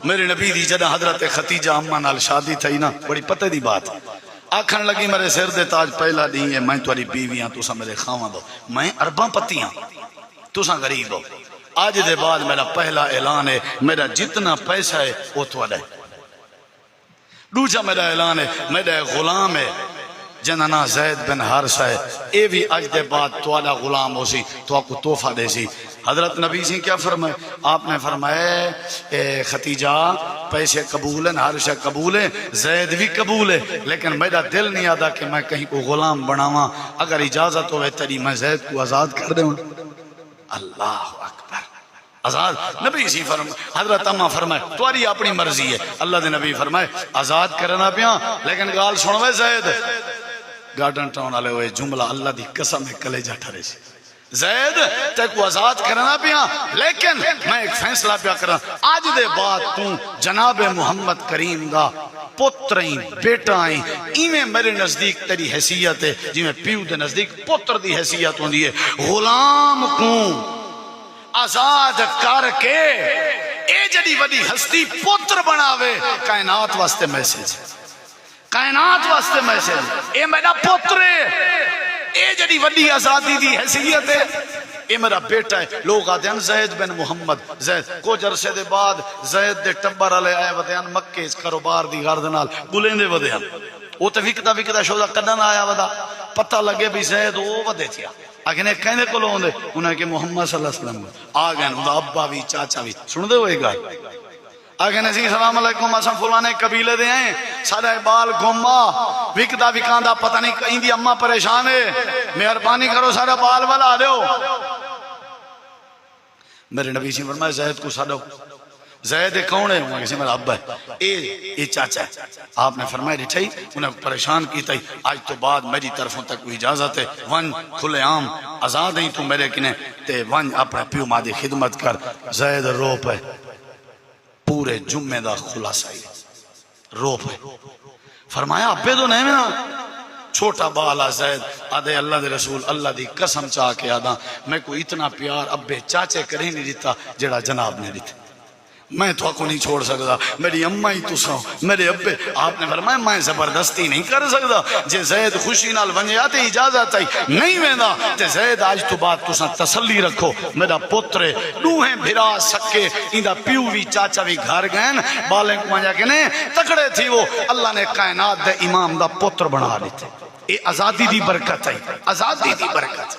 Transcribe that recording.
میرے نبی دی جدہ حضرت ختیجہ اماں نال شادی تھی نا، بڑی پتہ دی بات آکھن لگی میرے سر دے تاج پہلا نہیں ہے، میں تاری بیوی ہاں، تسا میرے خاواں دو، میں ارباں پتی ہاں، تسا غریب ہو، آج دے بعد میرا پہلا اعلان ہے، میرا جتنا پیسہ ہے وہ تواڈا ہے۔ دوسرا میرا اعلان ہے، میرا غلام ہے جنہ نا زید بن حارثہ ہے، اے بھی اج دے بعد تواڈا غلام ہو سی، تو آپ کو تحفہ دے سی۔ حضرت نبی سے کیا فرمائے؟ آپ نے فرمایا اے ختیجہ پیسے قبول ہیں، حارثہ قبول ہے، زید بھی قبول ہے، لیکن میرا دل نہیں آتا کہ میں کہیں کو غلام بناواں، اگر اجازت ہوئے تیری میں زید کو آزاد کر دوں۔ اللہ اکبر، آزاد نبی سی فرمائے، حضرت اماں فرمائے تمہاری اپنی مرضی ہے، اللہ دے نبی فرمائے آزاد کرنا پیا، لیکن گال سنوے زید گارڈن ٹاؤن والے ہوئے جملہ اللہ دی قسم ہے کلیجہ ٹھرے سی، زید تے کو آزاد کرنا پیا، لیکن میں ایک فیصلہ پیا کرنا، آج دے بعد تو جناب محمد کریم دا پتریں بیٹائیں ایویں میرے نزدیک تیری حیثیت ہے جی میں پیو دے نزدیک پتر دی حیثیت ہوندی ہے، غلام کو آزاد کر کے اے جڑی وڈی ہستی پتر بناوے، کائنات واسطے میسج، کائنات واسطے میسج، اے میرا پتر ہے، اے جڑی وڈی آزادی دی حیثیت ہے، اے میرا بیٹا ہے۔ لوگ آتے ہیں زید بن محمد، زید کچھ عرصے دے بعد زید دے ٹبر والے آئے ودیان مکے اس کاروبار دی غرض نال بلندے ودیان، وہ تے وکدا شودا کڈن آیا ودا، پتہ لگے بھی زید وہ ودے تھیا، آگے کہنے کو لوگ ہوندے انہیں کہ محمد صلی اللہ علیہ وسلم آ گئے، انہوں ابا بھی چاچا بھی سن دے ہوئے گا، آگے نے سی سلام علیکم اساں فلانے قبیلے دے ہیں، سارا بال گھوما وکدا وکاندا پتہ نہیں کہیں دی اماں پریشان ہے، مہربانی کرو سارا بال والا دیو۔ میرے نبی سے فرمایا زید کو ساڈو، زید کون ہے؟ انہوں نے کہا میرا ابا ہے، اے چاچا ہے۔ آپ نے فرمایا ڈٹھائی، انہیں پریشان کیتا ہی، آج تو بعد میری طرفوں تک کوئی اجازت ہے، ون کھلے عام آزاد ہیں تو میرے کنے تے ون اپنے پیو ماں دی خدمت کر۔ زید رو پہ پورے جمعے دا خلاصہ ہی رو پہ، فرمایا ابے تو نہیں نا، چھوٹا بالا زید آدھے اللہ دے رسول اللہ دی قسم چاہ کے آدھا میں کوئی اتنا پیار ابے چاچے کریں نہیں دیتا جڑا جناب نے دیتا، میں تو کو نہیں چھوڑ سکتا، میری اماں ہی تسا میرے ابے۔ آپ نے فرمایا میں زبردستی نہیں کر سکتا، جے زید خوشی نال ونجے آتے اجازت آئی نہیں ویندا تے زید آج تو بعد تسا تسلی رکھو میرا پتر ہے، دوہیں بھرا سکے ایندا پیو بھی چاچا بھی گھر گئن، بالیں کو آجا کے نے تکڑے تھی، وہ اللہ نے کائنات دے امام دا پتر بنا لیتے۔ اے آزادی دی برکت ہے، آزادی دی برکت۔